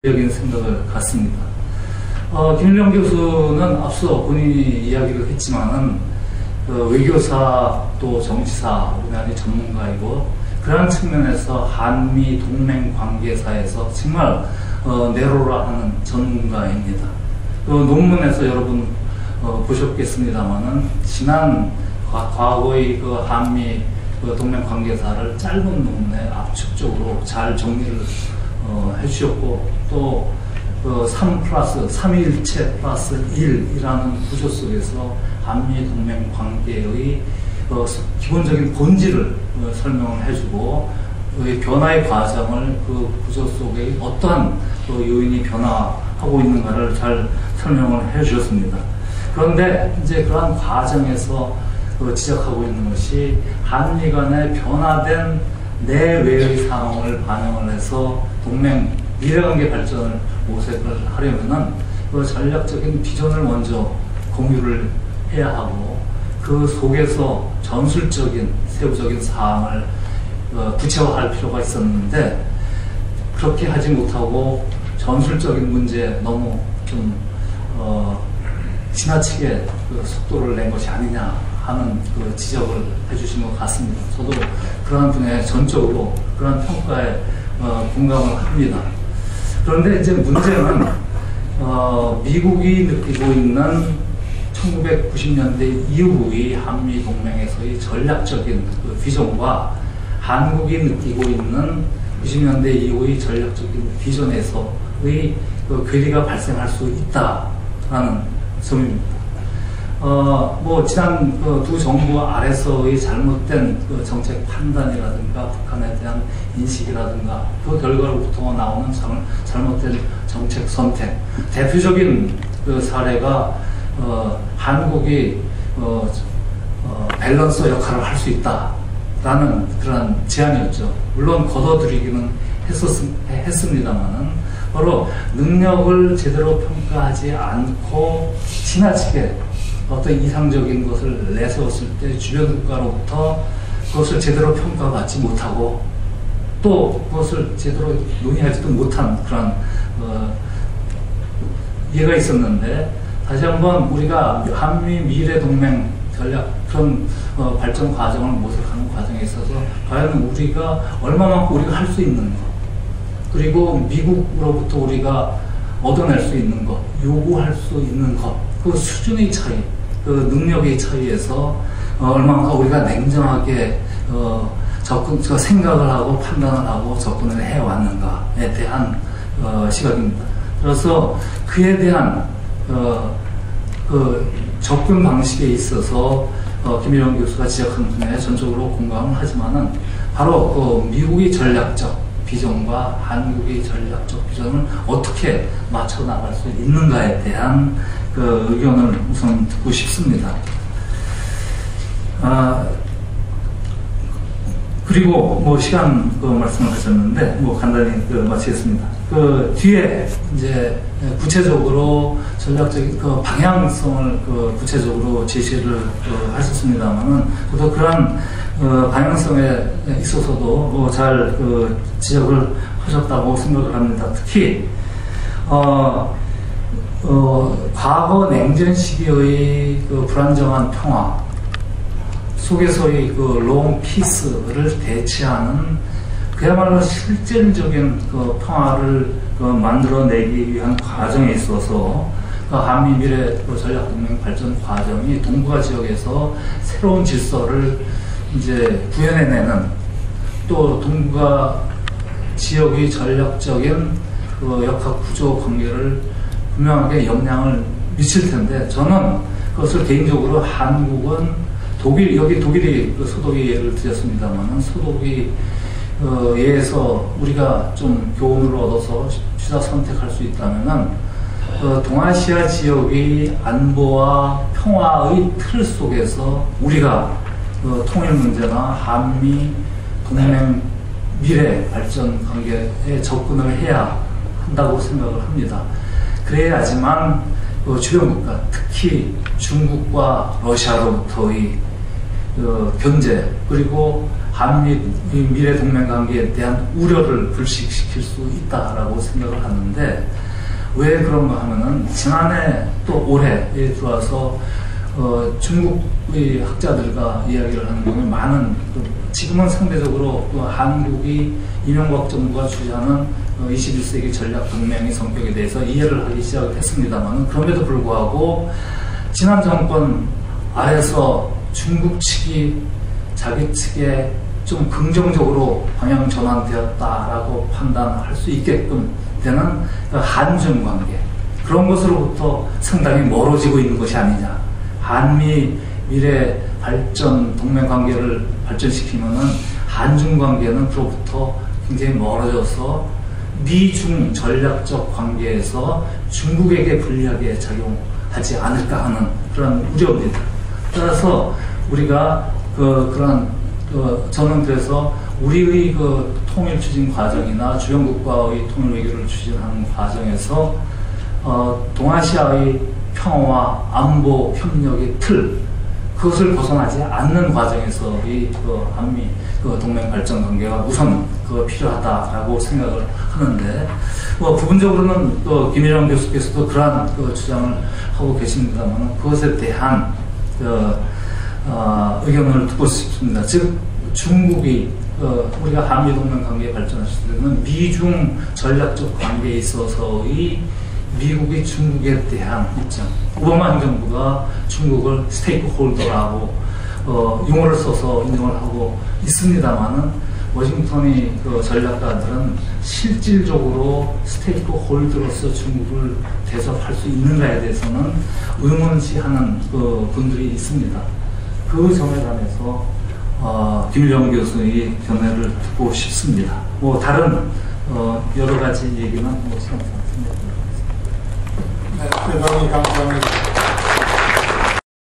여기는 생각을 갖습니다. 김일영 교수는 앞서 본인이 이야기를 했지만은 외교사 또 정치사 우리나라의 전문가이고 그러한 측면에서 한미 동맹 관계사에서 정말 내로라 하는 전문가입니다. 논문에서 여러분 보셨겠습니다만은 지난 과거의 한미 동맹 관계사를 짧은 논문에 압축적으로 잘 정리를 해주셨고 또 3+3일체 플러스 1이라는 구조 속에서 한미 동맹 관계의 기본적인 본질을 설명을 해주고 변화의 과정을 그 구조 속에 어떠한 요인이 변화하고 있는가를 잘 설명을 해주셨습니다. 그런데 이제 그러한 과정에서 지적하고 있는 것이 한미 간의 변화된 내외의 상황을 반영을 해서 동맹 미래관계 발전을 모색을 하려면은 그 전략적인 비전을 먼저 공유를 해야 하고 그 속에서 전술적인 세부적인 사항을 구체화할 필요가 있었는데 그렇게 하지 못하고 전술적인 문제에 너무 좀 지나치게 속도를 낸 것이 아니냐 하는 지적을 해주신 것 같습니다. 저도 그러한 분야에 전적으로 그러한 평가에 공감을 합니다. 그런데 이제 문제는 미국이 느끼고 있는 1990년대 이후의 한미 동맹에서의 전략적인 비전과 한국이 느끼고 있는 90년대 이후의 전략적인 비전에서의 괴리가 발생할 수 있다라는 점입니다. 지난 두 정부 아래서의 잘못된 정책 판단이라든가 북한에 대한 인식이라든가 그 결과로부터 나오는 잘못된 정책 선택. 대표적인 사례가 한국이 밸런서 역할을 할 수 있다라는 그런 제안이었죠. 물론 걷어들이기는 했습니다만은 바로 능력을 제대로 평가하지 않고 지나치게 어떤 이상적인 것을 내세웠을 때 주변 국가로부터 그것을 제대로 평가받지 못하고 또 그것을 제대로 논의하지도 못한 그런 예가 있었는데 다시 한번 우리가 한미 미래 동맹 전략 그런 발전 과정을 모색하는 과정에 있어서 과연 우리가 얼마만큼 우리가 할 수 있는 것 그리고 미국으로부터 우리가 얻어낼 수 있는 것 요구할 수 있는 것 그 수준의 차이 그 능력의 차이에서 얼마만큼 우리가 냉정하게 생각을 하고 판단을 하고 접근을 해왔는가에 대한 시각입니다. 그래서 그에 대한 접근 방식에 있어서 김일영 교수가 지적한 분야에 전적으로 공감을 하지만은 바로 미국의 전략적 비전과 한국의 전략적 비전을 어떻게 맞춰 나갈 수 있는가에 대한 의견을 우선 듣고 싶습니다. 그리고 시간 말씀을 하셨는데 간단히 마치겠습니다. 뒤에 이제 구체적으로 전략적인 방향성을 구체적으로 제시를 하셨습니다만은 저도 그런 방향성에 있어서도 잘 지적을 하셨다고 생각을 합니다. 특히 과거 냉전 시기의 불안정한 평화 속에서의 롱 피스를 대체하는 그야말로 실질적인 평화를 만들어내기 위한 과정에 있어서 한미 미래 전략동맹 발전 과정이 동북아 지역에서 새로운 질서를 이제 구현해내는 또 동북아 지역의 전략적인 역학 구조 관계를 분명하게 영향을 미칠 텐데 저는 그것을 개인적으로 한국은 여기 독일이 소독의 예를 드렸습니다만 소독의 예에서 우리가 좀 교훈을 얻어서 취사 선택할 수 있다면은 동아시아 지역의 안보와 평화의 틀 속에서 우리가 통일 문제나 한미 동맹 미래 발전 관계에 접근을 해야 한다고 생각을 합니다. 그래야지만 주변 국가, 특히 중국과 러시아로부터의 견제 그리고 한미 미래 동맹 관계에 대한 우려를 불식시킬 수 있다라고 생각을 하는데, 왜 그런가 하면은 지난해 또 올해에 들어와서 중국의 학자들과 이야기를 하는 경우에 많은 지금은 상대적으로 한국이 이명박 정부가 주재하는 21세기 전략 동맹의 성격에 대해서 이해를 하기 시작했습니다만, 그럼에도 불구하고 지난 정권 아래서 중국 측이 자기 측에 좀 긍정적으로 방향 전환되었다라고 판단할 수 있게끔 되는 한중 관계, 그런 것으로부터 상당히 멀어지고 있는 것이 아니냐. 한미 미래 발전 동맹 관계를 발전시키면은 한중 관계는 그로부터 굉장히 멀어져서 미중 전략적 관계에서 중국에게 불리하게 작용하지 않을까 하는 그런 우려입니다. 따라서 우리가 저는 그래서 우리의 통일 추진 과정이나 주변 국가의 통일 외교를 추진하는 과정에서 동아시아의 평화와 안보 협력의 틀, 그것을 벗어나지 않는 과정에서의 한미 동맹 발전 관계가 우선 필요하다라고 생각을 하는데, 부분적으로는 김일영 교수께서도 그러한 주장을 하고 계십니다만, 그것에 대한 의견을 듣고 싶습니다. 즉, 중국이 우리가 한미 동맹 관계 발전했을 때는 미중 전략적 관계에 있어서의 미국이 중국에 대한 입장, 오바마 행정부가 중국을 스테이크홀더라고 용어를 써서 인정을 하고 있습니다만은, 워싱턴의 전략가들은 실질적으로 스테이크홀더로서 중국을 대접할 수 있는가에 대해서는 의문시하는 분들이 있습니다. 그 점에 관해서 김일영 교수의 견해를 듣고 싶습니다. 다른 여러 가지 얘기는 시간 상승해 보도록 하겠습니다. 네, 대단히 감사합니다.